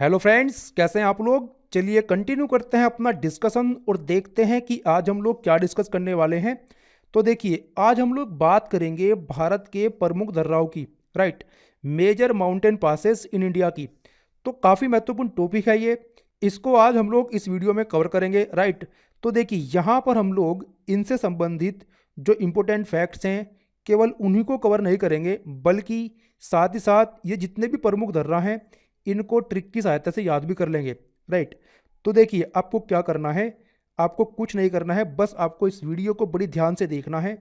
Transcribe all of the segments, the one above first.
Hello friends, कैसे हैं आप लोग। चलिए कंटिन्यू करते हैं अपना डिस्कशन और देखते हैं कि आज हम लोग क्या डिस्कस करने वाले हैं। तो देखिए, आज हम लोग बात करेंगे भारत के प्रमुख दर्राओं की। Right. Major mountain passes in India की। तो काफ़ी महत्वपूर्ण टॉपिक है ये। इसको आज हम लोग इस वीडियो में कवर करेंगे। राइट। तो देखिए, यहाँ पर हम लोग इनसे संबंधित जो इम्पोर्टेंट फैक्ट्स हैं केवल उन्हीं को कवर नहीं करेंगे, बल्कि साथ ही साथ ये जितने भी प्रमुख दर्रा हैं इनको ट्रिक की सहायता से याद भी कर लेंगे। राइट। तो देखिए, आपको क्या करना है, आपको कुछ नहीं करना है, बस आपको इस वीडियो को बड़ी ध्यान से देखना है।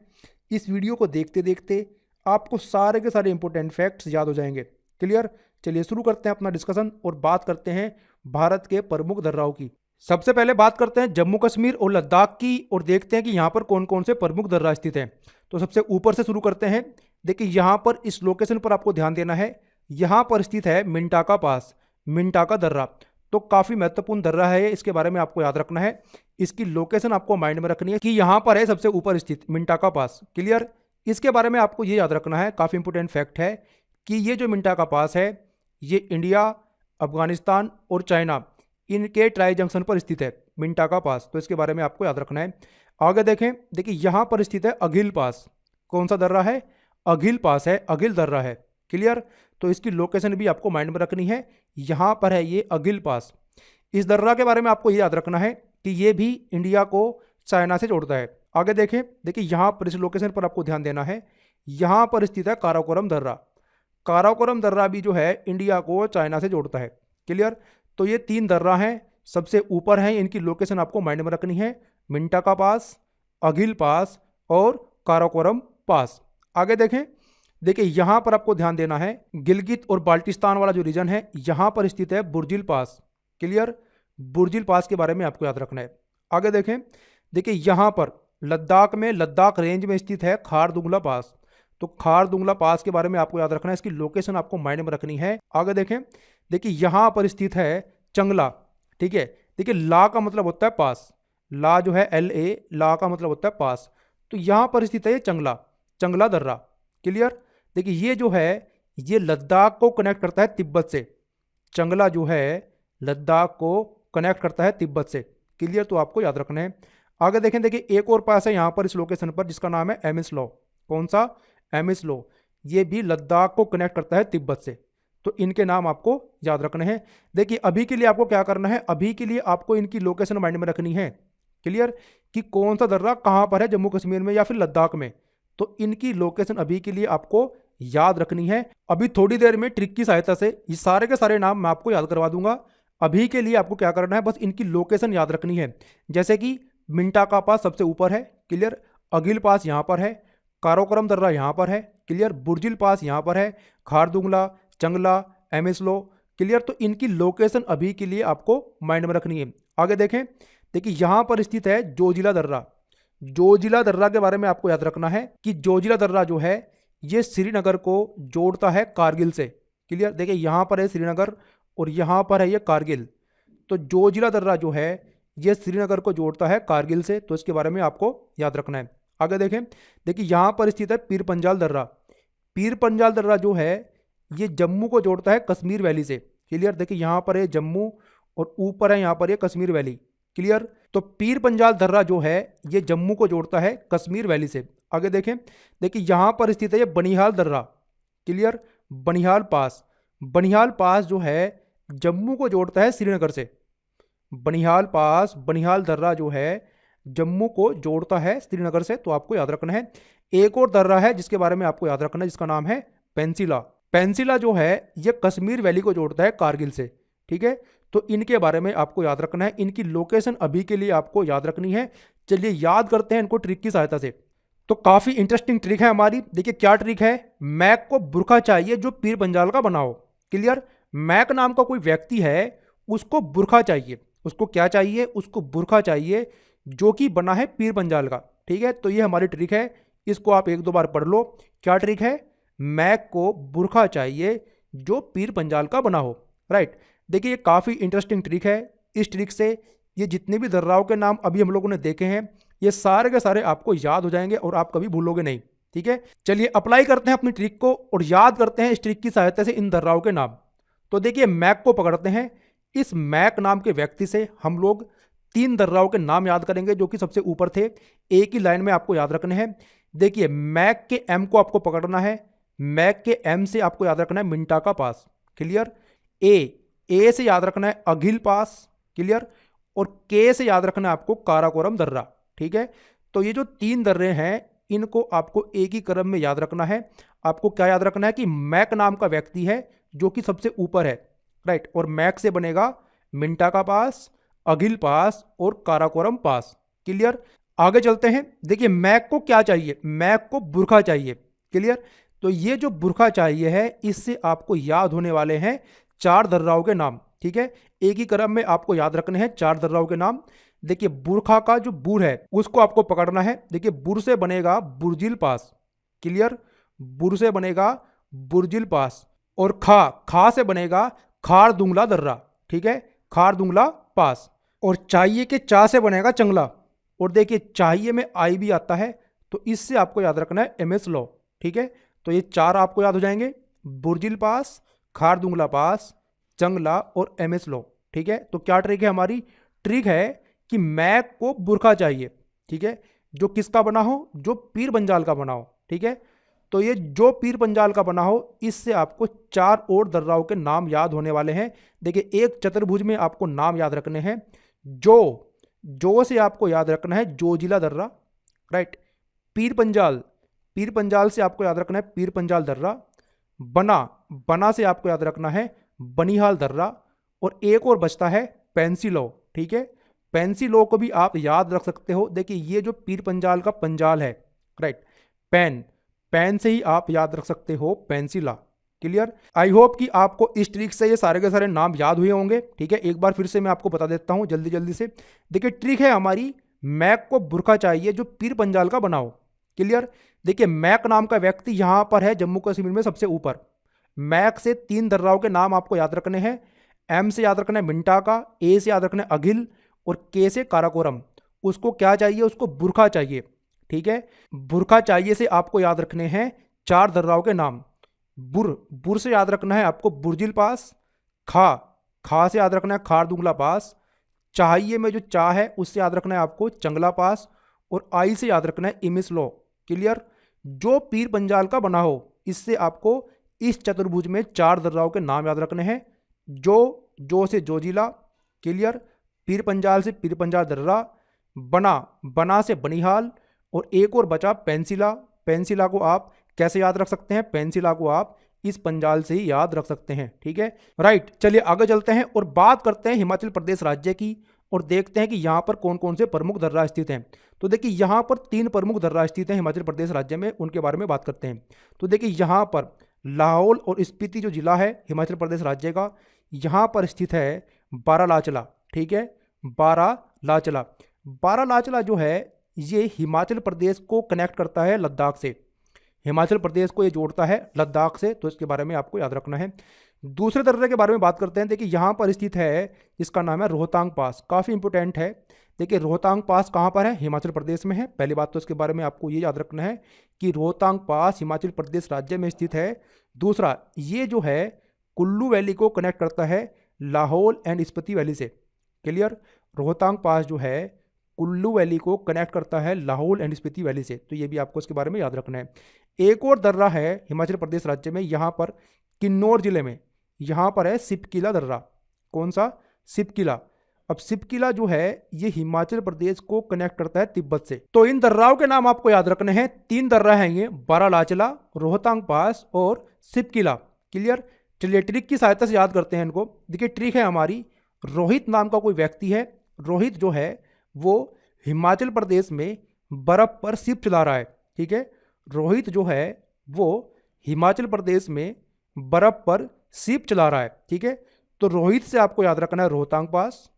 इस वीडियो को देखते देखते आपको सारे के सारे इंपॉर्टेंट फैक्ट्स याद हो जाएंगे। क्लियर। चलिए शुरू करते हैं अपना डिस्कशन और बात करते हैं भारत के प्रमुख दर्राओं की। सबसे पहले बात करते हैं जम्मू कश्मीर और लद्दाख की और देखते हैं कि यहाँ पर कौन कौन से प्रमुख दर्रा स्थित हैं। तो सबसे ऊपर से शुरू करते हैं। देखिए, यहाँ पर इस लोकेशन पर आपको ध्यान देना है। यहाँ पर स्थित है मिंटाका पास, मिंटाका दर्रा। तो काफ़ी महत्वपूर्ण दर्रा है, इसके बारे में आपको याद रखना है। इसकी लोकेशन आपको माइंड में रखनी है कि यहाँ पर है सबसे ऊपर स्थित मिंटाका पास। क्लियर। इसके बारे में आपको ये याद रखना है, काफ़ी इंपोर्टेंट फैक्ट है कि ये जो मिंटाका पास है ये इंडिया, अफगानिस्तान और चाइना इनके ट्राई जंक्शन पर स्थित है मिंटाका पास। तो इसके बारे में आपको याद रखना है। आगे देखें। देखिए, यहाँ पर स्थित है अघिल पास। कौन सा दर्रा है? अघिल पास है, अघिल दर्रा है। क्लियर। तो इसकी लोकेशन भी आपको माइंड में रखनी है। यहाँ पर है ये अघिल पास। इस दर्रा के बारे में आपको ये याद रखना है कि ये भी इंडिया को चाइना से जोड़ता है। आगे देखें। देखिए, यहाँ पर इस लोकेशन पर आपको ध्यान देना है। यहाँ पर स्थित है काराकोरम दर्रा। काराकोरम दर्रा भी जो है इंडिया को चाइना से जोड़ता है। क्लियर। तो ये तीन दर्रा हैं, सबसे ऊपर हैं, इनकी लोकेशन आपको माइंड में रखनी है। मिंटाका पास, अघिल पास और काराकोरम पास। आगे देखें। देखिए, यहां पर आपको ध्यान देना है, गिलगित और बाल्टिस्तान वाला जो रीजन है यहां पर स्थित है बुर्जिल पास। क्लियर। बुर्जिल पास के बारे में आपको याद रखना है। आगे देखें। देखिए, यहां पर लद्दाख में, लद्दाख रेंज में स्थित है खारदुंगला पास। तो खारदुंगला पास के बारे में आपको याद रखना है, इसकी लोकेशन आपको माइंड में रखनी है। आगे देखें। देखिए, यहां पर स्थित है चंगला। ठीक है। देखिए, ला का मतलब होता है पास। ला जो है LA, ला का मतलब होता है पास। तो यहां पर स्थित है ये चंगला, चंगला दर्रा। क्लियर। देखिए, ये जो है ये लद्दाख को कनेक्ट करता है तिब्बत से। चंगला जो है लद्दाख को कनेक्ट करता है तिब्बत से। क्लियर। तो आपको याद रखना है। आगे देखें। देखिए, एक और पास है यहाँ पर इस लोकेशन पर जिसका नाम है एमिस लॉ। कौन सा? Amiss law. ये भी लद्दाख को कनेक्ट करता है तिब्बत से। तो इनके नाम आपको याद रखने हैं। देखिए, अभी के लिए आपको क्या करना है, अभी के लिए आपको इनकी लोकेशन माइंड में रखनी है। क्लियर। कि कौन सा दर्रा कहाँ पर है, जम्मू कश्मीर में या फिर लद्दाख में। तो इनकी लोकेशन अभी के लिए आपको याद रखनी है। अभी थोड़ी देर में ट्रिक की सहायता से ये सारे के सारे नाम मैं आपको याद करवा दूंगा। अभी के लिए आपको क्या करना है, बस इनकी लोकेशन याद रखनी है। जैसे कि मिंटाका पास सबसे ऊपर है। क्लियर। अघिल पास यहाँ पर है, काराकोरम दर्रा यहाँ पर है। क्लियर। बुर्जिल पास यहाँ पर है, खारदुंगला, चंगला, एमिसलो। क्लियर। तो इनकी लोकेशन अभी के लिए आपको माइंड में रखनी है। आगे देखें। देखिए, यहाँ पर स्थित है जोजिला दर्रा। जोजिला दर्रा के बारे में आपको याद रखना है कि जोजिला दर्रा जो है ये श्रीनगर को जोड़ता है कारगिल से। क्लियर। देखिए, यहाँ पर है श्रीनगर और यहाँ पर है ये कारगिल। तो जोजिला दर्रा जो है ये श्रीनगर को जोड़ता है कारगिल से। तो इसके बारे में आपको याद रखना है। आगे देखें। देखिए, यहाँ पर स्थित है पीर पंजाल दर्रा। पीर पंजाल दर्रा जो है ये जम्मू को जोड़ता है कश्मीर वैली से। क्लियर। देखिए, यहाँ पर है जम्मू और ऊपर है यहाँ पर ये कश्मीर वैली। क्लियर। तो पीर पंजाल दर्रा जो है ये जम्मू को जोड़ता है कश्मीर वैली से। आगे देखें। देखिए, यहाँ पर स्थित है ये बनिहाल दर्रा। क्लियर। बनिहाल पास। बनिहाल पास जो है जम्मू को जोड़ता है श्रीनगर से। बनिहाल पास, बनिहाल दर्रा जो है जम्मू को जोड़ता है श्रीनगर से। तो आपको याद रखना है। एक और दर्रा है जिसके बारे में आपको याद रखना है, जिसका नाम है पेंसिला। पेंसिला जो है ये कश्मीर वैली को जोड़ता है कारगिल से। ठीक है। तो इनके बारे में आपको याद रखना है। इनकी लोकेशन अभी के लिए आपको याद रखनी है। चलिए याद करते हैं इनको ट्रिक की सहायता से। तो काफी इंटरेस्टिंग ट्रिक है हमारी। देखिए, क्या ट्रिक है। मैक को बुरखा चाहिए जो पीर पंजाल का बना हो। क्लियर। मैक नाम का कोई व्यक्ति है, उसको बुरखा चाहिए। उसको क्या चाहिए? उसको बुरखा चाहिए जो कि बना है पीर पंजाल का। ठीक है। तो ये हमारी ट्रिक है, इसको आप एक दो बार पढ़ लो। क्या ट्रिक है? मैक को बुरखा चाहिए जो पीर पंजाल का बना हो। राइट। देखिए, ये काफ़ी इंटरेस्टिंग ट्रिक है। इस ट्रिक से ये जितने भी दर्राओं के नाम अभी हम लोगों ने देखे हैं ये सारे के सारे आपको याद हो जाएंगे और आप कभी भूलोगे नहीं। ठीक है। चलिए अप्लाई करते हैं अपनी ट्रिक को और याद करते हैं इस ट्रिक की सहायता से इन दर्राओं के नाम। तो देखिए, मैक को पकड़ते हैं। इस मैक नाम के व्यक्ति से हम लोग 3 दर्राओं के नाम याद करेंगे जो कि सबसे ऊपर थे, एक ही लाइन में आपको याद रखने हैं। देखिए मैक के एम को आपको पकड़ना है, मैक के एम से आपको याद रखना है मिंटा का पास, क्लियर। ए से याद रखना है अघिल पास, क्लियर। और के से याद रखना है आपको काराकोरम दर्रा, ठीक है। तो ये जो 3 दर्रे हैं इनको आपको एक ही क्रम में याद रखना है। आपको क्या याद रखना है कि मैक नाम का व्यक्ति है जो कि सबसे ऊपर है, राइट। और मैक से बनेगा मिंटा का पास, अघिल पास और काराकोरम पास, क्लियर। आगे चलते हैं। देखिए मैक को क्या चाहिए, मैक को बुरखा चाहिए, क्लियर। तो ये जो बुरखा चाहिए है इससे आपको याद होने वाले हैं 4 दर्राओं के नाम, ठीक है। एक ही क्रम में आपको याद रखने हैं 4 दर्राओं के नाम। देखिए बुरखा का जो बुर है उसको आपको पकड़ना है। देखिए बुर से बनेगा बुर्जिल पास, क्लियर। बुर से बनेगा बुर्जिल पास। और खा से बनेगा खारदुंगला दर्रा, ठीक है, खारदुंगला पास। और चाहिए के चा से बनेगा चंगला। और देखिए चाहिए में आई भी आता है तो इससे आपको याद रखना है एमएस लॉ, ठीक है। तो ये 4 आपको याद हो जाएंगे, बुर्जिल पास, खारदुंगला पास, चंगला और एमएस लॉ, ठीक है। तो क्या ट्रिक है हमारी, ट्रिक है कि मैक को बुरखा चाहिए, ठीक है, जो किसका बना हो, जो पीर पंजाल का बना हो, ठीक है। तो ये जो पीर पंजाल का बना हो इससे आपको 4 और दर्राओं के नाम याद होने वाले हैं। देखिए एक चतुर्भुज में आपको नाम याद रखने हैं। जो से आपको याद रखना है जोजिला दर्रा, राइट। पीर पंजाल से आपको याद रखना है पीर पंजाल दर्रा। बना से आपको याद रखना है बनिहाल दर्रा। और एक और बचता है पेंसिलो, ठीक है। पेंसिलो को भी आप याद रख सकते हो। देखिए ये जो पीर पंजाल का पंजाल है, राइट, पेन से ही आप याद रख सकते हो पेंसिला, क्लियर। आई होप कि आपको इस ट्रिक से ये सारे के सारे नाम याद हुए होंगे, ठीक है। एक बार फिर से मैं आपको बता देता हूं जल्दी से। देखिए ट्रिक है हमारी, मैक को बुरखा चाहिए जो पीर पंजाल का बनाओ, क्लियर। देखिए मैक नाम का व्यक्ति यहां पर है जम्मू कश्मीर में सबसे ऊपर। मैक से 3 दर्राओं के नाम आपको याद रखने हैं। एम से याद रखना है मिंटा का, ए से याद रखना है अघिल और के से काराकोरम। उसको क्या चाहिए, उसको बुरखा चाहिए, ठीक है। बुरखा चाहिए से आपको याद रखने हैं 4 दर्राओं के नाम। बुर से याद रखना है आपको बुर्जिल पास। खा से याद रखना है खारदुंगला पास। चाहिए में जो चा है उससे याद रखना है आपको चंगला पास। और आई से याद रखना है इमिस लॉ, क्लियर। जो पीर पंजाल का बना हो इससे आपको इस चतुर्भुज में 4 दर्राओं के नाम याद रखने हैं। जो से जोजिला, क्लियर। पीर पंजाल से पीर पंजाल दर्रा। बना से बनिहाल। और एक और बचा पेंसिला को आप कैसे याद रख सकते हैं, पेंसिला को आप इस पंजाल से ही याद रख सकते हैं, ठीक है, राइट। चलिए आगे चलते हैं और बात करते हैं हिमाचल प्रदेश राज्य की और देखते हैं कि यहाँ पर कौन कौन से प्रमुख दर्रा स्थित हैं। तो देखिए यहाँ पर 3 प्रमुख दर्रा स्थित हैं हिमाचल प्रदेश राज्य में, उनके बारे में बात करते हैं। तो देखिए यहाँ पर लाहौल और स्पीति जो जिला है हिमाचल प्रदेश राज्य का, यहाँ पर स्थित है बारालाचला, ठीक है, बारालाचला जो है ये हिमाचल प्रदेश को कनेक्ट करता है लद्दाख से। हिमाचल प्रदेश को ये जोड़ता है लद्दाख से, तो इसके बारे में आपको याद रखना है। दूसरे दर्रे के बारे में बात करते हैं। देखिए यहाँ पर स्थित है, इसका नाम है रोहतांग पास, काफ़ी इंपोर्टेंट है। देखिए रोहतांग पास कहाँ पर है, हिमाचल प्रदेश में है। पहली बात तो इसके बारे में आपको ये याद रखना है कि रोहतांग पास हिमाचल प्रदेश राज्य में स्थित है। दूसरा ये जो है कुल्लू वैली को कनेक्ट करता है लाहौल एंड स्पीति वैली से, क्लियर। रोहतांग पास जो है कुल्लू वैली को कनेक्ट करता है लाहौल एंड स्पीति वैली से, तो ये भी आपको इसके बारे में याद रखना है। एक और दर्रा है हिमाचल प्रदेश राज्य में, यहाँ पर किन्नौर जिले में, यहाँ पर है सिपकिला दर्रा। कौन सा, सिपकिला। अब सिपकिला जो है ये हिमाचल प्रदेश को कनेक्ट करता है तिब्बत से। तो इन दर्राओं के नाम आपको याद रखने हैं। 3 दर्रा हैं ये, बारालाचला, रोहतांग पास और सिपकिला, क्लियर। चलिए ट्रिक की सहायता से याद करते हैं इनको। देखिए ट्रिक है हमारी, रोहित नाम का कोई व्यक्ति है। रोहित जो है वो हिमाचल प्रदेश में बर्फ पर शिप चला रहा है, ठीक है। रोहित जो है वो हिमाचल प्रदेश में बर्फ पर शिप चला रहा है, ठीक है। तो रोहित से आपको याद रखना है रोहतांग पास,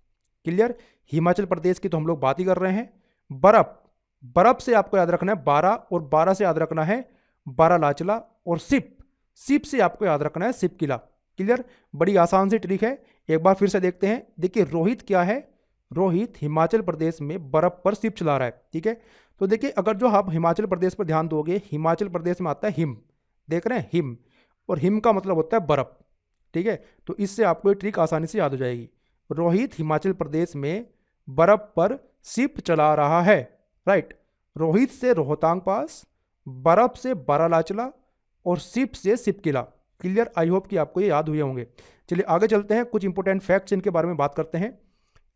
क्लियर। हिमाचल प्रदेश की तो हम लोग बात ही कर रहे हैं। बर्फ से आपको याद रखना है बारा, और बारा से याद रखना है बारालाचला, और शिप से आपको याद रखना है सिपकिला, क्लियर। बड़ी आसान सी ट्रिक है, एक बार फिर से देखते हैं। देखिए रोहित क्या है, रोहित हिमाचल प्रदेश में बर्फ पर शिप चला रहा है, ठीक है। तो देखिए अगर जो आप हिमाचल प्रदेश पर ध्यान दोगे, हिमाचल प्रदेश में आता है हिम, देख रहे हैं हिम, और हिम का मतलब होता है बर्फ, ठीक है। तो इससे आपको ये ट्रिक आसानी से याद हो जाएगी। रोहित हिमाचल प्रदेश में बर्फ पर शिप चला रहा है। राइट, रोहित से रोहतांग पास, बर्फ से बारालाचला और शिप से शिपकिला। क्लियर, आई होप कि आपको ये याद हुए होंगे। चलिए आगे चलते हैं, कुछ इंपॉर्टेंट फैक्ट्स इनके बारे में बात करते हैं।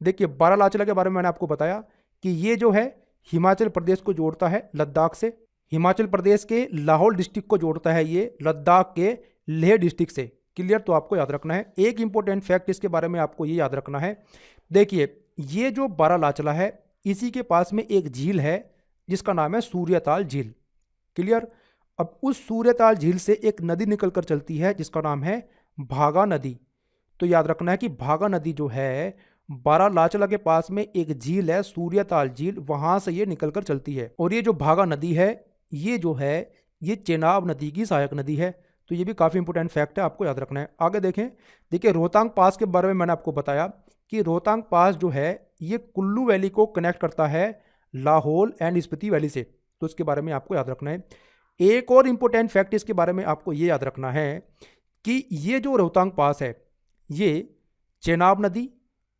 देखिए, बारालाचला के बारे में मैंने आपको बताया कि ये जो है हिमाचल प्रदेश को जोड़ता है लद्दाख से। हिमाचल प्रदेश के लाहौल डिस्ट्रिक्ट को जोड़ता है ये लद्दाख के लेह डिस्ट्रिक्ट से। क्लियर, तो आपको याद रखना है। एक इंपॉर्टेंट फैक्ट इसके बारे में आपको ये याद रखना है। देखिए, ये जो बारालाचला है इसी के पास में एक झील है जिसका नाम है सूर्यताल झील। क्लियर, अब उस सूर्यताल झील से एक नदी निकलकर चलती है जिसका नाम है भागा नदी। तो याद रखना है कि भागा नदी जो है बारालाचला के पास में एक झील है सूर्यताल झील, वहां से ये निकलकर चलती है। और ये जो भागा नदी है ये जो है ये चेनाब नदी की सहायक नदी है। तो ये भी काफ़ी इंपॉर्टेंट फैक्ट है, आपको याद रखना है। आगे देखें, देखिए रोहतांग पास के बारे में मैंने आपको बताया कि रोहतांग पास जो है ये कुल्लू वैली को कनेक्ट करता है लाहौल एंड स्पीति वैली से। तो इसके बारे में आपको याद रखना है। एक और इंपॉर्टेंट फैक्ट इसके बारे में आपको ये याद रखना है कि ये जो रोहतांग पास है ये चेनाब नदी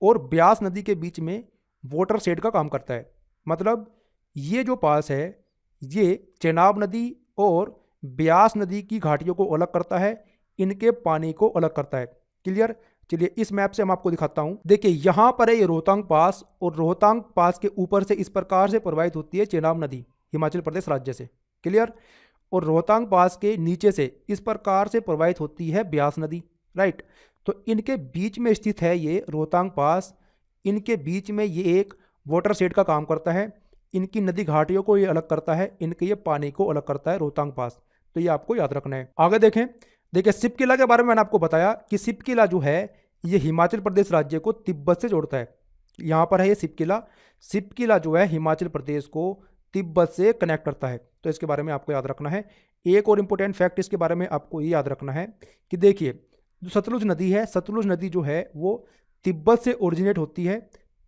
और ब्यास नदी के बीच में वाटर शेड का काम करता है। मतलब ये जो पास है ये चेनाब नदी और ब्यास नदी की घाटियों को अलग करता है, इनके पानी को अलग करता है। क्लियर, चलिए इस मैप से हम आपको दिखाता हूं। देखिए यहाँ पर है ये रोहतांग पास, और रोहतांग पास के ऊपर से इस प्रकार से प्रवाहित होती है चेनाब नदी हिमाचल प्रदेश राज्य से। क्लियर, और रोहतांग पास के नीचे से इस प्रकार से प्रवाहित होती है ब्यास नदी। राइट, तो इनके बीच में स्थित है ये रोहतांग पास। इनके बीच में ये एक वाटर शेड का काम करता है, इनकी नदी घाटियों को ये अलग करता है, इनके ये पानी को अलग करता है रोहतांग पास। तो ये आपको याद रखना है। आगे देखें, देखिए शिपकिला के बारे में मैंने आपको बताया कि शिपकिला जो है ये हिमाचल प्रदेश राज्य को तिब्बत से जोड़ता है। यहाँ पर है ये शिपकिला। शिपकिला जो है हिमाचल प्रदेश को तिब्बत से कनेक्ट करता है। तो इसके बारे में आपको याद रखना है। एक और इंपॉर्टेंट फैक्ट इसके बारे में आपको ये याद रखना है कि देखिए जो सतलुज नदी है, सतलुज नदी जो है वो तिब्बत से ओरिजिनेट होती है,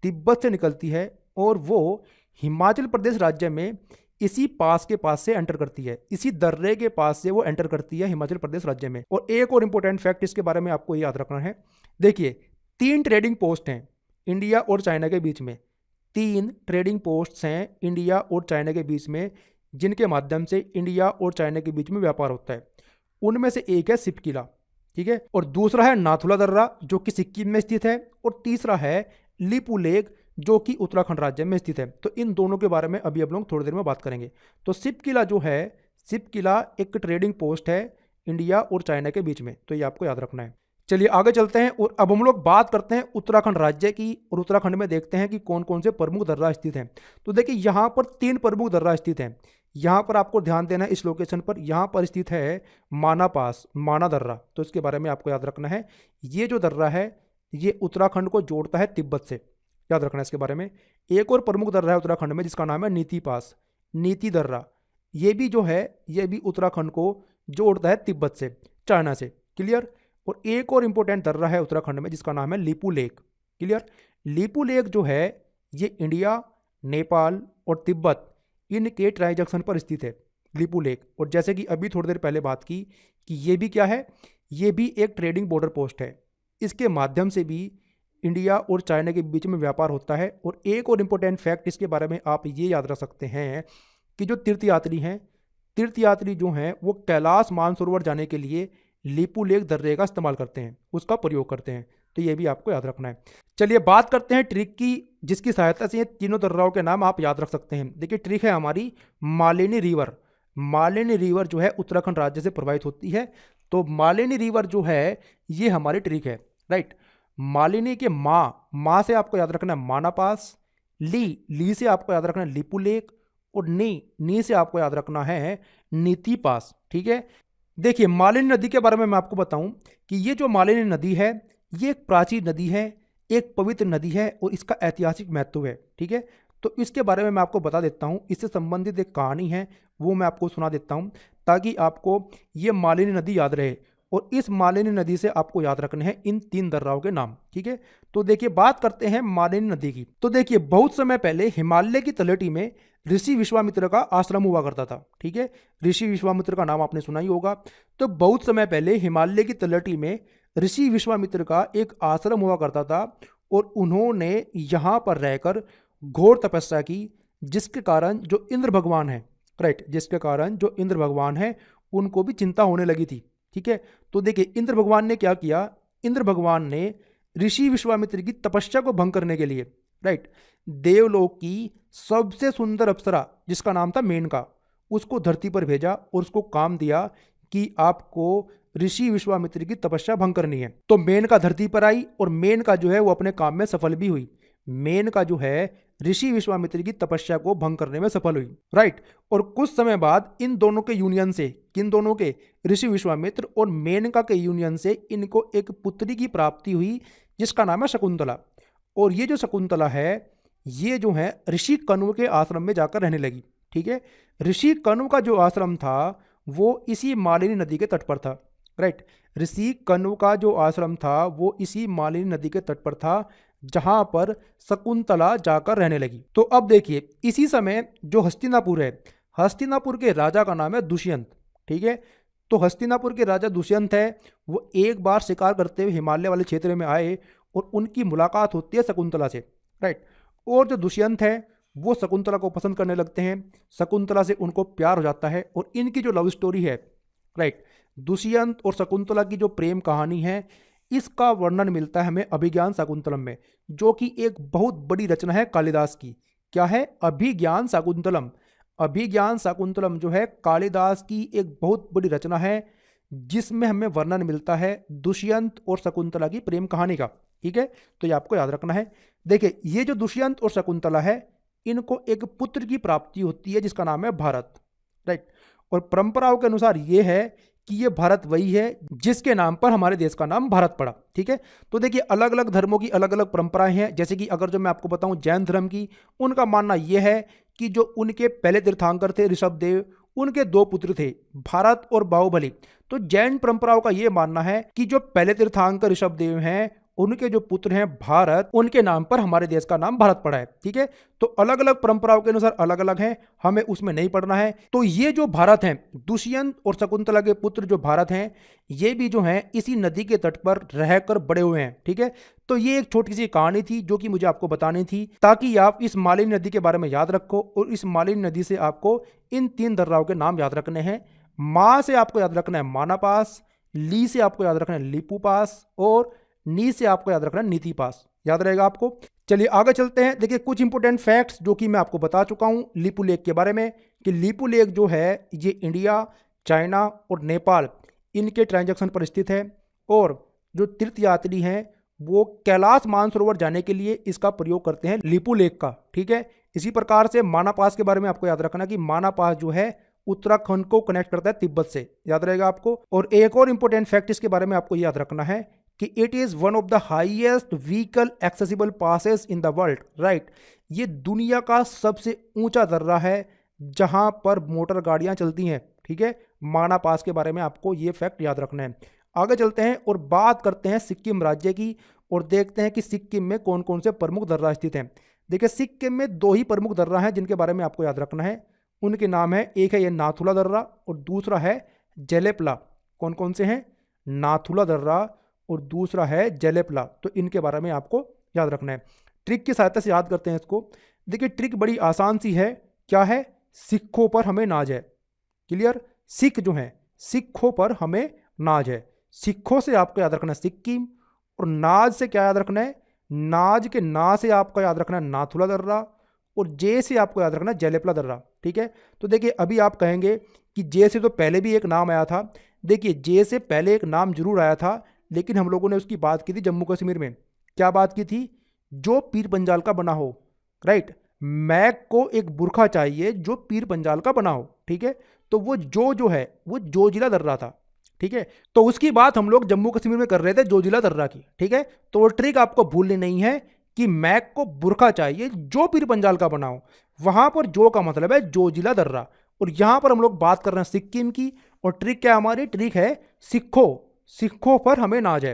तिब्बत से निकलती है और वो हिमाचल प्रदेश राज्य में इसी पास के पास से एंटर करती है, इसी दर्रे के पास से वो एंटर करती है हिमाचल प्रदेश राज्य में। और एक और इंपॉर्टेंट फैक्ट इसके बारे में आपको याद रखना है। देखिए 3 ट्रेडिंग पोस्ट हैं इंडिया और चाइना के बीच में। 3 ट्रेडिंग पोस्ट्स हैं इंडिया और चाइना के बीच में जिनके माध्यम से इंडिया और चाइना के बीच में व्यापार होता है। उनमें से एक है शिपकिला, ठीक है, और दूसरा है नाथुला दर्रा जो कि सिक्किम में स्थित है, और तीसरा है लिपू लेक जो कि उत्तराखंड राज्य में स्थित है। तो इन दोनों के बारे में अभी हम लोग थोड़ी देर में बात करेंगे। तो शिपकिला जो है, शिपकिला एक ट्रेडिंग पोस्ट है इंडिया और चाइना के बीच में। तो ये आपको याद रखना है। चलिए आगे चलते हैं और अब हम लोग बात करते हैं उत्तराखंड राज्य की, और उत्तराखंड में देखते हैं कि कौन कौन से प्रमुख दर्रा स्थित हैं। तो देखिए यहाँ पर 3 प्रमुख दर्रा स्थित हैं। यहाँ पर आपको ध्यान देना है इस लोकेशन पर। यहाँ पर स्थित है माना पास, माना दर्रा। तो इसके बारे में आपको याद रखना है। ये जो दर्रा है ये उत्तराखंड को जोड़ता है तिब्बत से, याद रखना है इसके बारे में। एक और प्रमुख दर्रा है उत्तराखंड में जिसका नाम है नीति पास, नीति दर्रा। ये भी जो है ये भी उत्तराखंड को जोड़ता है तिब्बत से, चाइना से। क्लियर, और एक और इंपॉर्टेंट दर्रा है उत्तराखंड में जिसका नाम है Lipu lake. Clear, Lipu lake जो है ये इंडिया, नेपाल और तिब्बत इनके ट्रांजैक्शन पर स्थित है लिपू लेक। और जैसे कि अभी थोड़ी देर पहले बात की कि ये भी क्या है, ये भी एक ट्रेडिंग बॉर्डर पोस्ट है। इसके माध्यम से भी इंडिया और चाइना के बीच में व्यापार होता है। और एक और इम्पोर्टेंट फैक्ट इसके बारे में आप ये याद रख सकते हैं कि जो तीर्थयात्री हैं, तीर्थयात्री जो हैं वो कैलाश मानसरोवर जाने के लिए लिपू लेक दर्रे का इस्तेमाल करते हैं, उसका प्रयोग करते हैं। तो ये भी आपको याद रखना है। चलिए बात करते हैं ट्रिक की, जिसकी सहायता से ये तीनों दर्राओं के नाम आप याद रख सकते हैं। देखिए ट्रिक है हमारी मालिनी रिवर। मालिनी रिवर जो है उत्तराखंड राज्य से प्रवाहित होती है। तो मालिनी रिवर जो है ये हमारी ट्रिक है। राइट, मालिनी के माँ से आपको याद रखना है माना पास, ली से आपको याद रखना है लिपू लेक, और नी से आपको याद रखना है नीति पास। ठीक है, देखिए मालिनी नदी के बारे में मैं आपको बताऊं कि ये जो मालिनी नदी है ये एक प्राचीन नदी है, एक पवित्र नदी है और इसका ऐतिहासिक महत्व है। ठीक है, तो इसके बारे में मैं आपको बता देता हूं। इससे संबंधित एक कहानी है वो मैं आपको सुना देता हूं ताकि आपको ये मालिनी नदी याद रहे। और इस मालिनी नदी से आपको याद रखने हैं इन 3 दर्राओं के नाम। ठीक है, तो देखिए बात करते हैं मालिनी नदी की। तो देखिए बहुत समय पहले हिमालय की तलहटी में ऋषि विश्वामित्र का आश्रम हुआ करता था। ठीक है, ऋषि विश्वामित्र का नाम आपने सुना ही होगा। तो बहुत समय पहले हिमालय की तलहटी में ऋषि विश्वामित्र का एक आश्रम हुआ करता था और उन्होंने यहाँ पर रहकर घोर तपस्या की, जिसके कारण जो इंद्र भगवान है, राइट, जिसके कारण जो इंद्र भगवान है उनको भी चिंता होने लगी थी। ठीक है, तो देखिए इंद्र भगवान ने क्या किया, इंद्र भगवान ने ऋषि विश्वामित्र की तपस्या को भंग करने के लिए, राइट, देवलोक की सबसे सुंदर अप्सरा जिसका नाम था मेनका, उसको धरती पर भेजा और उसको काम दिया कि आपको ऋषि विश्वामित्र की तपस्या भंग करनी है। तो मेनका धरती पर आई और मेनका जो है वो अपने काम में सफल भी हुई। मेनका जो है ऋषि विश्वामित्र की तपस्या को भंग करने में सफल हुई, राइट। और कुछ समय बाद इन दोनों के यूनियन से, किन दोनों के, ऋषि विश्वामित्र और मेनका के यूनियन से इनको एक पुत्री की प्राप्ति हुई जिसका नाम है शकुंतला। और ये जो शकुंतला है ये जो है ऋषि कण्व के आश्रम में जाकर रहने लगी। ठीक है, ऋषि कण्व का जो आश्रम था वो इसी मालिनी नदी के तट पर था, राइट। ऋषि कण्व का जो आश्रम था वो इसी मालिनी नदी के तट पर था जहां पर शकुंतला जाकर रहने लगी। तो अब देखिए इसी समय जो हस्तिनापुर है, हस्तिनापुर के राजा का नाम है दुष्यंत। ठीक है, तो हस्तिनापुर के राजा दुष्यंत है वो एक बार शिकार करते हुए हिमालय वाले क्षेत्र में आए और उनकी मुलाकात होती है शकुंतला से, राइट। और जो दुष्यंत है वो शकुंतला को पसंद करने लगते हैं, शकुंतला से उनको प्यार हो जाता है और इनकी जो लव स्टोरी है, राइट, दुष्यंत और शकुंतला की जो प्रेम कहानी है इसका वर्णन मिलता है हमें अभिज्ञान शाकुंतलम में, जो कि एक बहुत बड़ी रचना है कालिदास की। क्या है? अभिज्ञान शाकुंतलम। अभिज्ञान शाकुंतलम जो है कालिदास की एक बहुत बड़ी रचना है जिसमें हमें वर्णन मिलता है दुष्यंत और शकुंतला की प्रेम कहानी का। ठीक है, तो ये आपको याद रखना है। देखिए ये जो दुष्यंत और शकुंतला है इनको एक पुत्र की प्राप्ति होती है जिसका नाम है भारत, राइट। और परंपराओं के अनुसार ये है कि ये भारत वही है जिसके नाम पर हमारे देश का नाम भारत पड़ा। ठीक है, तो देखिए अलग अलग धर्मों की अलग अलग परंपराएं हैं। जैसे कि अगर जो मैं आपको बताऊं जैन धर्म की, उनका मानना यह है कि जो उनके पहले तीर्थंकर थे ऋषभदेव, उनके दो पुत्र थे भारत और बाहुबली। तो जैन परंपराओं का यह मानना है कि जो पहले तीर्थंकर ऋषभदेव हैं उनके जो पुत्र हैं भारत, उनके नाम पर हमारे देश का नाम भारत पड़ा है। ठीक है, तो अलग अलग परंपराओं के अनुसार अलग अलग हैं, हमें उसमें नहीं पढ़ना है। तो ये जो भारत हैं, दुष्यंत और शकुंतला के पुत्र जो भारत हैं, ये भी जो हैं इसी नदी के तट पर रहकर बड़े हुए हैं। ठीक है, तो ये एक छोटी सी कहानी थी जो कि मुझे आपको बतानी थी ताकि आप इस मालिनी नदी के बारे में याद रखो। और इस मालिनी नदी से आपको इन तीन दर्राओं के नाम याद रखने हैं। माँ से आपको याद रखना है माना पास, ली से आपको याद रखना है लीपू पास, और नी से आपको याद रखना है नीति पास। याद रहेगा आपको। चलिए आगे चलते हैं। देखिए कुछ इंपोर्टेंट फैक्ट्स जो कि मैं आपको बता चुका हूं लीपू लेक के बारे में, कि लीपू लेक जो है ये इंडिया, चाइना और नेपाल इनके ट्रांजैक्शन पर स्थित है। और जो तीर्थयात्री हैं वो कैलाश मानसरोवर जाने के लिए इसका प्रयोग करते हैं लीपू लेक का। ठीक है, इसी प्रकार से माना पास के बारे में आपको याद रखना कि माना पास जो है उत्तराखंड को कनेक्ट करता है तिब्बत से। याद रहेगा आपको। और एक और इंपोर्टेंट फैक्ट इसके बारे में आपको याद रखना है कि it is one of the highest vehicle accessible passes in the world, right. ये दुनिया का सबसे ऊंचा दर्रा है जहां पर मोटर गाड़ियां चलती हैं। ठीक है, माना पास के बारे में आपको ये फैक्ट याद रखना है। आगे चलते हैं और बात करते हैं सिक्किम राज्य की और देखते हैं कि सिक्किम में कौन कौन से प्रमुख दर्रा स्थित हैं। देखिए सिक्किम में दो ही प्रमुख दर्रा हैं जिनके बारे में आपको याद रखना है। उनके नाम है, एक है ये नाथुला दर्रा और दूसरा है जेलेपला। कौन कौन से हैं? नाथुला दर्रा और दूसरा है जेलेपला। तो इनके बारे में आपको याद रखना है। ट्रिक की सहायता से याद करते हैं इसको। देखिए ट्रिक बड़ी आसान सी है। क्या है? सिखों पर हमें नाज है। क्लियर? सिख जो है, सिखों पर हमें नाज है। सिखों से आपको याद रखना है सिक्किम, और नाज से क्या याद रखना है? नाज के ना से आपको याद रखना है नाथुला दर्रा, और जे से आपको याद रखना है जेलेपला दर्रा। ठीक है, तो देखिए अभी आप कहेंगे कि जे से तो पहले भी एक नाम आया था। देखिए जे से पहले एक नाम जरूर आया था, लेकिन हम लोगों ने उसकी बात की थी जम्मू कश्मीर में। क्या बात की थी? जो पीर पंजाल का बना हो, राइट। मैक को एक बुरखा चाहिए जो पीर पंजाल का बना हो। ठीक है, तो वो जो है वो जोजिला दर्रा था। ठीक है, तो उसकी बात हम लोग जम्मू कश्मीर में कर रहे थे, जोजिला दर्रा की। ठीक है, तो वो ट्रिक आपको भूलनी नहीं है कि मैक को बुरखा चाहिए जो पीर पंजाल का बना हो। वहां पर जो का मतलब है जोजिला दर्रा, और यहां पर हम लोग बात कर रहे हैं सिक्किम की। और ट्रिक क्या हमारी? ट्रिक है सिखों पर हमें नाज है।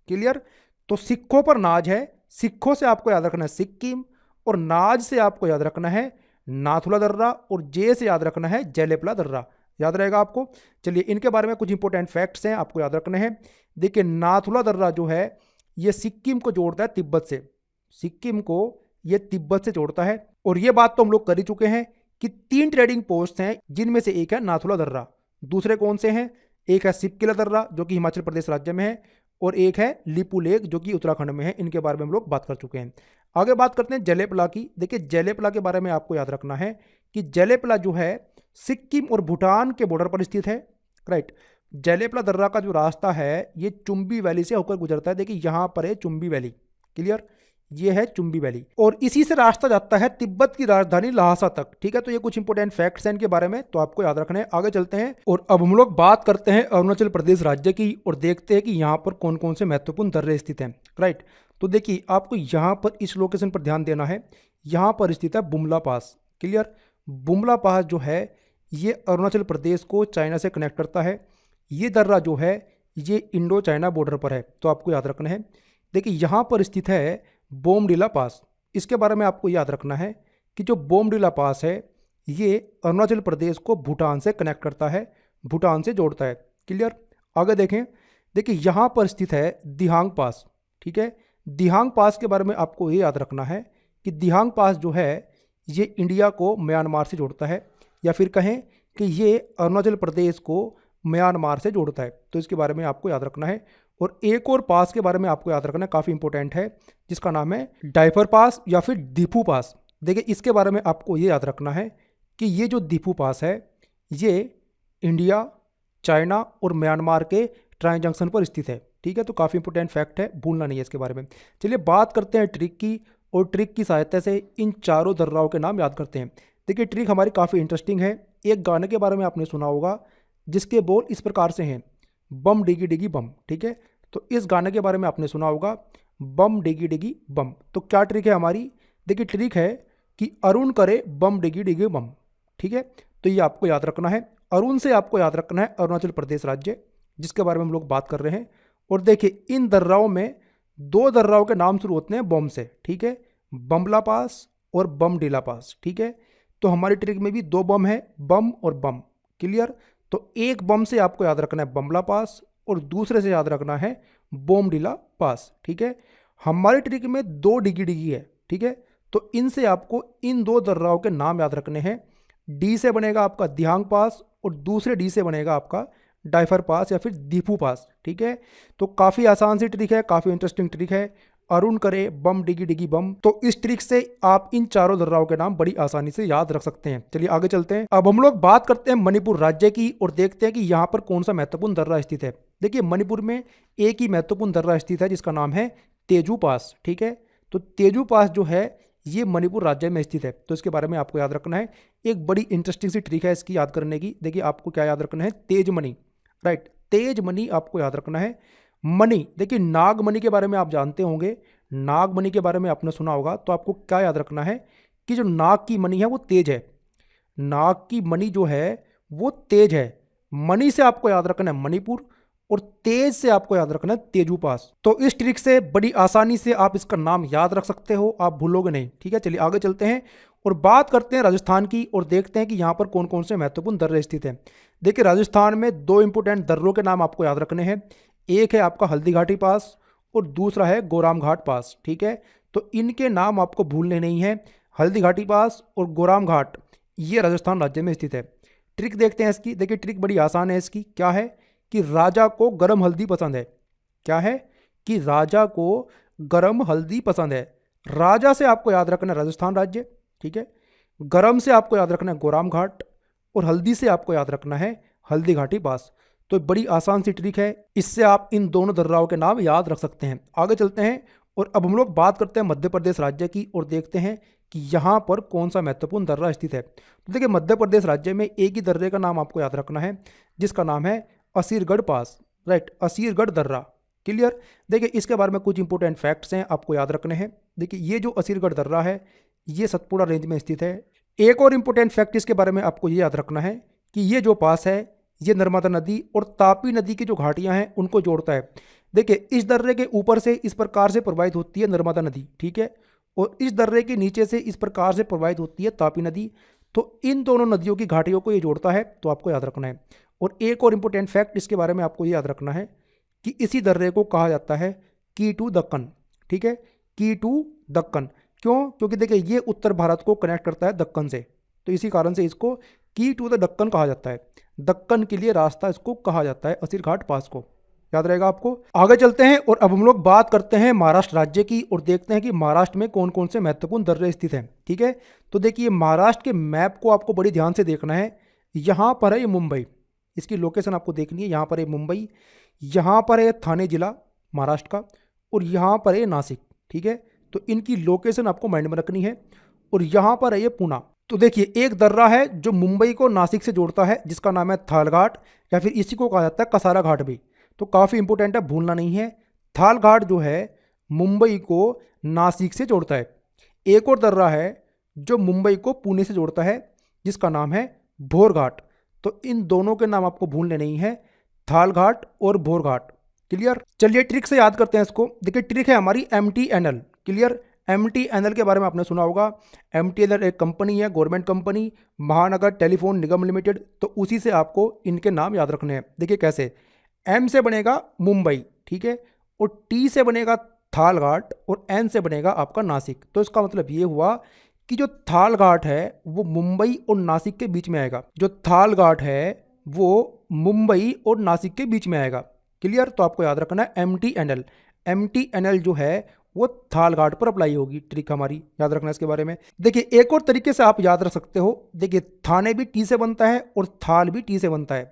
क्लियर? तो सिखों पर नाज है। सिखों से आपको याद रखना है सिक्किम, और नाज से आपको याद रखना है नाथुला दर्रा, और जे से याद रखना है जेलेपला दर्रा। याद रहेगा आपको। चलिए इनके बारे में कुछ इंपॉर्टेंट फैक्ट्स हैं आपको याद रखने हैं। देखिए नाथुला दर्रा जो है ये सिक्किम को जोड़ता है तिब्बत से। सिक्किम को ये तिब्बत से जोड़ता है। और ये बात तो हम लोग कर ही चुके हैं कि 3 ट्रेडिंग पोस्ट हैं, जिनमें से एक है नाथुला दर्रा, दूसरे कौन से हैं, एक है सिपकिला दर्रा जो कि हिमाचल प्रदेश राज्य में है, और एक है लिपू लेक जो कि उत्तराखंड में है। इनके बारे में हम लोग बात कर चुके हैं। आगे बात करते हैं जलेपला की। देखिए जलेपला के बारे में आपको याद रखना है कि जलेपला जो है सिक्किम और भूटान के बॉर्डर पर स्थित है, राइट। जलेपला दर्रा का जो रास्ता है ये चुम्बी वैली से होकर गुजरता है। देखिए यहाँ पर है चुम्बी वैली, क्लियर, ये है चुम्बी वैली, और इसी से रास्ता जाता है तिब्बत की राजधानी लहासा तक। ठीक है, तो ये कुछ इंपोर्टेंट फैक्ट्स हैं इनके बारे में, तो आपको याद रखना है। आगे चलते हैं और अब हम लोग बात करते हैं अरुणाचल प्रदेश राज्य की और देखते हैं कि यहाँ पर कौन कौन से महत्वपूर्ण दर्रे स्थित हैं, राइट। तो देखिए आपको यहाँ पर इस लोकेशन पर ध्यान देना है। यहाँ पर स्थित है बुमला पास, क्लियर। बुमला पास जो है ये अरुणाचल प्रदेश को चाइना से कनेक्ट करता है। ये दर्रा जो है ये इंडो चाइना बॉर्डर पर है, तो आपको याद रखना है। देखिए यहाँ पर स्थित है बोमडिला पास। इसके बारे में आपको याद रखना है कि जो बोमडिला पास है ये अरुणाचल प्रदेश को भूटान से कनेक्ट करता है, भूटान से जोड़ता है, क्लियर। आगे देखें, देखिए यहाँ पर स्थित है दिहांग पास, ठीक है। दिहांग पास के बारे में आपको ये याद रखना है कि दिहांग पास जो है ये इंडिया को म्यांमार से जोड़ता है, या फिर कहें कि ये अरुणाचल प्रदेश को म्यांमार से जोड़ता है, तो इसके बारे में आपको याद रखना है। और एक और पास के बारे में आपको याद रखना है, काफ़ी इंपॉर्टेंट है, जिसका नाम है डाइफर पास या फिर दीफू पास। देखिए इसके बारे में आपको ये याद रखना है कि ये जो दीफू पास है ये इंडिया, चाइना और म्यांमार के ट्राई जंक्शन पर स्थित है, ठीक है। तो काफ़ी इंपॉर्टेंट फैक्ट है, भूलना नहीं है इसके बारे में। चलिए बात करते हैं ट्रिक की, और ट्रिक की सहायता से इन चारों दर्राओं के नाम याद करते हैं। देखिए ट्रिक हमारी काफ़ी इंटरेस्टिंग है। एक गाने के बारे में आपने सुना होगा जिसके बोल इस प्रकार से हैं, बम डिगी डिगी बम, ठीक है। तो इस गाने के बारे में आपने सुना होगा, बम डिगी डिगी बम। तो क्या ट्रिक है हमारी, देखिए ट्रिक है कि अरुण करे बम डिगी डिगी बम, ठीक है। तो ये आपको याद रखना है। अरुण से आपको याद रखना है अरुणाचल प्रदेश राज्य, जिसके बारे में हम लोग बात कर रहे हैं। और देखिए इन दर्राओं में 2 दर्राओं के नाम शुरू होते हैं बम से, ठीक है, बमला पास और बमडिला पास, ठीक है। तो हमारी ट्रिक में भी 2 बम है, बम और बम, क्लियर। तो एक बम से आपको याद रखना है बमला पास और दूसरे से याद रखना है बोमडिला पास, ठीक है। हमारी ट्रिक में 2 डिगी डिगी है, ठीक है। तो इनसे आपको इन 2 दर्राओं के नाम याद रखने हैं। डी से बनेगा आपका दिहांग पास और दूसरे डी से बनेगा आपका डाइफर पास या फिर दीफू पास, ठीक है। तो काफ़ी आसान सी ट्रिक है, काफ़ी इंटरेस्टिंग ट्रिक है, अरुण करे बम डिगी डिगी बम। तो इस ट्रिक से आप इन चारों दर्राओं के नाम बड़ी आसानी से याद रख सकते हैं। चलिए आगे चलते हैं। अब हम लोग बात करते हैं मणिपुर राज्य की और देखते हैं कि यहाँ पर कौन सा महत्वपूर्ण दर्रा स्थित है। देखिए मणिपुर में एक ही महत्वपूर्ण दर्रा स्थित है जिसका नाम है तेजू पास, ठीक है। तो तेजू पास जो है ये मणिपुर राज्य में स्थित है, तो इसके बारे में आपको याद रखना है। एक बड़ी इंटरेस्टिंग सी ट्रिक है इसकी याद करने की। देखिए आपको क्या याद रखना है, तेज मणि, राइट, तेज मणि आपको याद रखना है। मणि, देखिए नागमणि के बारे में आप जानते होंगे, नागमणि के बारे में आपने सुना होगा। तो आपको क्या याद रखना है कि जो नाग की मणि है वो तेज है, नाग की मणि जो है वो तेज है। मणि से आपको याद रखना है मणिपुर और तेज से आपको याद रखना है तेजू पास। तो इस ट्रिक से बड़ी आसानी से आप इसका नाम याद रख सकते हो, आप भूलोगे नहीं, ठीक है। चलिए आगे चलते हैं और बात करते हैं राजस्थान की और देखते हैं कि यहाँ पर कौन कौन से महत्वपूर्ण दर्रे स्थित हैं। देखिए राजस्थान में 2 इंपोर्टेंट दर्रों के नाम आपको याद रखने हैं। एक है आपका हल्दी घाटी पास और दूसरा है गोराम घाट पास, ठीक है। तो इनके नाम आपको भूलने नहीं है। हल्दी घाटी पास और गोराम घाट ये राजस्थान राज्य में स्थित है। ट्रिक देखते हैं इसकी। देखिए ट्रिक बड़ी आसान है इसकी। क्या है कि राजा को गरम हल्दी पसंद है। क्या है कि राजा को गरम हल्दी पसंद है। राजा से आपको याद रखना है राजस्थान राज्य, ठीक है। गरम से आपको याद रखना है गोराम घाट और हल्दी से आपको याद रखना है हल्दी घाटी पास। तो बड़ी आसान सी ट्रिक है, इससे आप इन दोनों दर्राओं के नाम याद रख सकते हैं। आगे चलते हैं और अब हम लोग बात करते हैं मध्य प्रदेश राज्य की और देखते हैं कि यहाँ पर कौन सा महत्वपूर्ण दर्रा स्थित है। तो देखिए मध्य प्रदेश राज्य में एक ही दर्रे का नाम आपको याद रखना है, जिसका नाम है असीरगढ़ पास, राइट, असीरगढ़ दर्रा, क्लियर। देखिए इसके बारे में कुछ इंपोर्टेंट फैक्ट्स हैं आपको याद रखने हैं। देखिए ये जो असीरगढ़ दर्रा है ये सतपुड़ा रेंज में स्थित है। एक और इंपोर्टेंट फैक्ट इसके बारे में आपको ये याद रखना है कि ये जो पास है ये नर्मदा नदी और तापी नदी की जो घाटियां हैं उनको जोड़ता है। देखिए इस दर्रे के ऊपर से इस प्रकार से प्रवाहित होती है नर्मदा नदी, ठीक है, और इस दर्रे के नीचे से इस प्रकार से प्रवाहित होती है तापी नदी। तो इन दोनों नदियों की घाटियों को ये जोड़ता है, तो आपको याद रखना है। और एक और इंपॉर्टेंट फैक्ट इसके बारे में आपको ये याद रखना है कि इसी दर्रे को कहा जाता है की टू दक्कन, ठीक है। की टू दक्कन। क्यों? क्योंकि देखिए ये उत्तर भारत को कनेक्ट करता है दक्कन से, तो इसी कारण से इसको की टू द दक्कन कहा जाता है। दक्कन के लिए रास्ता इसको कहा जाता है, असीर घाट पास को। याद रहेगा आपको। आगे चलते हैं और अब हम लोग बात करते हैं महाराष्ट्र राज्य की और देखते हैं कि महाराष्ट्र में कौन कौन से महत्वपूर्ण दर्रे स्थित हैं। ठीक है, तो देखिए महाराष्ट्र के मैप को आपको बड़ी ध्यान से देखना है। यहाँ पर है ये मुंबई, इसकी लोकेशन आपको देखनी है। यहाँ पर है मुंबई, यहाँ पर है थाने जिला महाराष्ट्र का, और यहाँ पर है नासिक। ठीक है, तो इनकी लोकेशन आपको माइंड में रखनी है। और यहाँ पर है ये पूना। तो देखिए एक दर्रा है जो मुंबई को नासिक से जोड़ता है, जिसका नाम है थाल घाट, या फिर इसी को कहा जाता है कसारा घाट भी। तो काफ़ी इंपॉर्टेंट है, भूलना नहीं है। थाल घाट जो है मुंबई को नासिक से जोड़ता है। एक और दर्रा है जो मुंबई को पुणे से जोड़ता है, जिसका नाम है भोर घाट। तो इन दोनों के नाम आपको भूलने नहीं है, थाल घाट और भोर घाट। क्लियर? चलिए ट्रिक से याद करते हैं इसको। देखिए ट्रिक है हमारी MTNL। क्लियर? MTNL के बारे में आपने सुना होगा। MTNL एक कंपनी है, गवर्नमेंट कंपनी, महानगर टेलीफोन निगम लिमिटेड। तो उसी से आपको इनके नाम याद रखने हैं। देखिए कैसे, M से बनेगा मुंबई, ठीक है, और T से बनेगा थाल घाट, और N से बनेगा आपका नासिक। तो इसका मतलब ये हुआ कि जो थाल घाट है वो मुंबई और नासिक के बीच में आएगा। जो थाल घाट है वो मुंबई और नासिक के बीच में आएगा। क्लियर? तो आपको याद रखना है MTNL। MTNL जो है वो थाल घाट पर अप्लाई होगी। ट्रिक हमारी याद रखना इसके बारे में। देखिए एक और तरीके से आप याद रख सकते हो। देखिए थाने भी T से बनता है और थाल भी T से बनता है,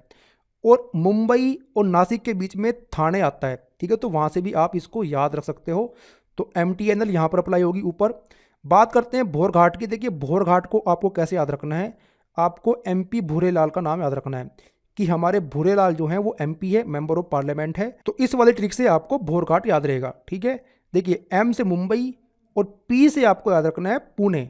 और मुंबई और नासिक के बीच में थाने आता है। ठीक है, तो वहाँ से भी आप इसको याद रख सकते हो। तो MTNL यहाँ पर अप्लाई होगी ऊपर। बात करते हैं भोर घाट की। देखिए भोर घाट को आपको कैसे याद रखना है, आपको MP भूरेलाल का नाम याद रखना है कि हमारे भूरेलाल जो हैं वो MP है, मेंबर ऑफ पार्लियामेंट है। तो इस वाले ट्रिक से आपको भोर घाट याद रहेगा। ठीक है, देखिए M से मुंबई और P से आपको याद रखना है पुणे।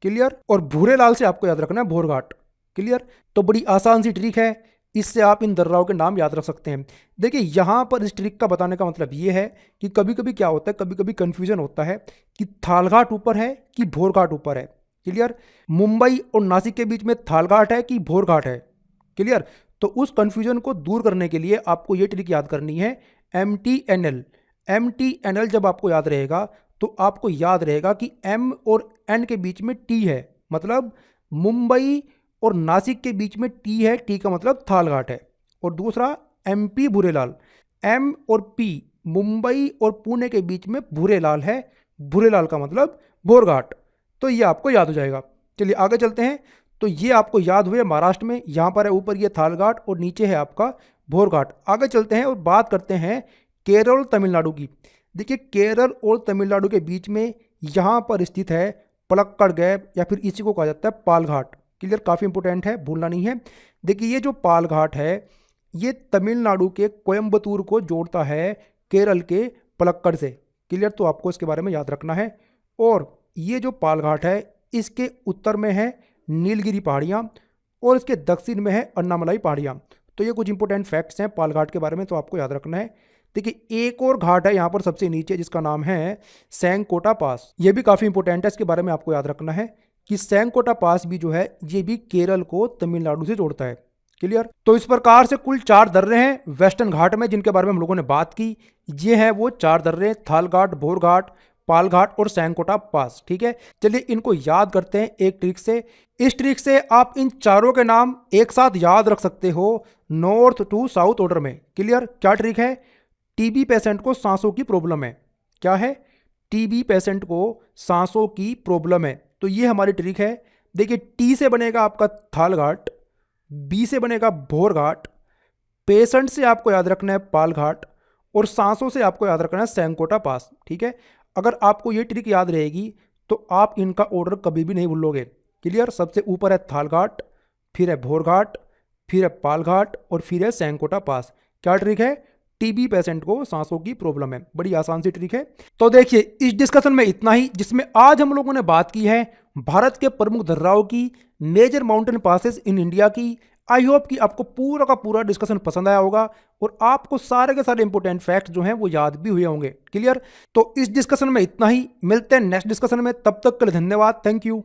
क्लियर? और भूरेलाल से आपको याद रखना है भोर घाट। क्लियर? तो बड़ी आसान सी ट्रिक है, इससे आप इन दर्राओं के नाम याद रख सकते हैं। देखिए यहाँ पर इस ट्रिक का बताने का मतलब ये है कि कभी कभी क्या होता है, कभी कभी कंफ्यूजन होता है कि थाल घाट ऊपर है कि भोर घाट ऊपर है। क्लियर? मुंबई और नासिक के बीच में थाल घाट है कि भोर घाट है। क्लियर? तो उस कंफ्यूजन को दूर करने के लिए आपको ये ट्रिक याद करनी है, MTNL। MTNL जब आपको याद रहेगा तो आपको याद रहेगा कि M और N के बीच में T है, मतलब मुंबई और नासिक के बीच में T है, T का मतलब थाल घाट है। और दूसरा MP भूरेलाल, M और P मुंबई और पुणे के बीच में भूरेलाल है, भूरेलाल का मतलब भोर घाट। तो ये आपको याद हो जाएगा। चलिए आगे चलते हैं। तो ये आपको याद हुए महाराष्ट्र में, यहाँ पर है ऊपर ये थाल घाट और नीचे है आपका भोर घाट। आगे चलते हैं और बात करते हैं केरल और तमिलनाडु की। देखिए केरल और तमिलनाडु के बीच में यहाँ पर स्थित है पलक्कड़ गैप, या फिर इसी को कहा जाता है पाल घाट। क्लियर? काफ़ी इंपॉर्टेंट है, भूलना नहीं है। देखिए ये जो पाल घाट है ये तमिलनाडु के कोयम्बतूर को जोड़ता है केरल के पलक्कड़ से। क्लियर? तो आपको इसके बारे में याद रखना है। और ये जो पाल घाट है इसके उत्तर में है नीलगिरी पहाड़ियाँ और इसके दक्षिण में है अन्नामलाई पहाड़ियाँ। तो ये कुछ इंपॉर्टेंट फैक्ट्स हैं पाल घाट के बारे में, तो आपको याद रखना है। देखिए एक और घाट है यहाँ पर सबसे नीचे, जिसका नाम है सैंकोटा पास। ये भी काफ़ी इंपॉर्टेंट है, इसके बारे में आपको याद रखना है कि सैंकोटा पास भी जो है ये भी केरल को तमिलनाडु से जोड़ता है। क्लियर? तो इस प्रकार से कुल 4 दर्रे हैं वेस्टर्न घाट में, जिनके बारे में हम लोगों ने बात की। ये हैं वो 4 दर्रे, थाल घाट, भोर घाट, पाल घाट और सैंकोटा पास। ठीक है, चलिए इनको याद करते हैं एक ट्रिक से। इस ट्रिक से आप इन चारों के नाम एक साथ याद रख सकते हो नॉर्थ टू साउथ ऑर्डर में। क्लियर? क्या ट्रिक है? TB पेशेंट को सांसों की प्रॉब्लम है। क्या है? TB पेशेंट को सांसों की प्रॉब्लम है, तो ये हमारी ट्रिक है। देखिए T से बनेगा आपका थाल घाट, B से बनेगा भोर घाट, पेशेंट से आपको याद रखना है पाल घाट, और सांसों से आपको याद रखना है सैंकोटा पास। ठीक है, अगर आपको ये ट्रिक याद रहेगी तो आप इनका ऑर्डर कभी भी नहीं भूलोगे। क्लियर? सबसे ऊपर है थाल घाट, फिर है भोर घाट, फिर है पाल घाट और फिर है सैंकोटा पास। क्या ट्रिक है? TB पेशेंट को सांसों की प्रॉब्लम है। बड़ी आसान सी ट्रिक है। तो देखिए इस डिस्कशन में इतना ही, जिसमें आज हम लोगों ने बात की है भारत के प्रमुख दर्राओं की, major mountain passes in India की। आई होप कि आपको पूरा का पूरा डिस्कशन पसंद आया होगा और आपको सारे के सारे इंपॉर्टेंट फैक्ट्स जो हैं वो याद भी हुए होंगे। क्लियर? तो इस डिस्कशन में इतना ही, मिलते हैं नेक्स्ट डिस्कशन में। तब तक के लिए धन्यवाद, थैंक यू।